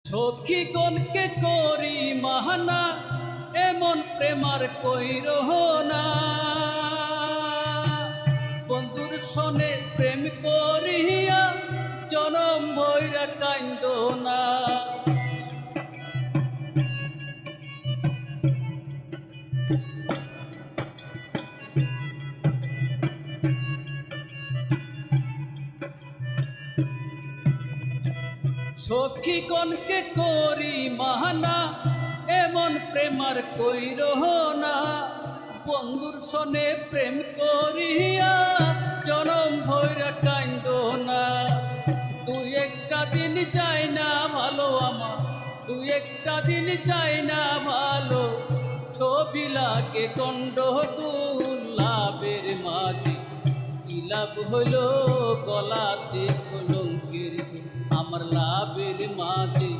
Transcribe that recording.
সখীগণকে করি মাহানা, এমন প্রেমার কইরহ না। বন্ধুর সনে প্রেম করিয়া জনম ভৈরা কান্দ না। সখীগণকে করি মাহানা, এমন প্রেমার কইরহ না। বন্ধুর সনে প্রেম করিয়া জনম ভৈরা কান্দ না। তুই একটা দিন চাই না ভালো আমার, তুই একটা দিন চাই না ভালো। ছবি লাগে কণ্ড লাভের মাঝে, কি লাভ হইল গলাতে কলঙ্কের আমার লাভের মাঝে।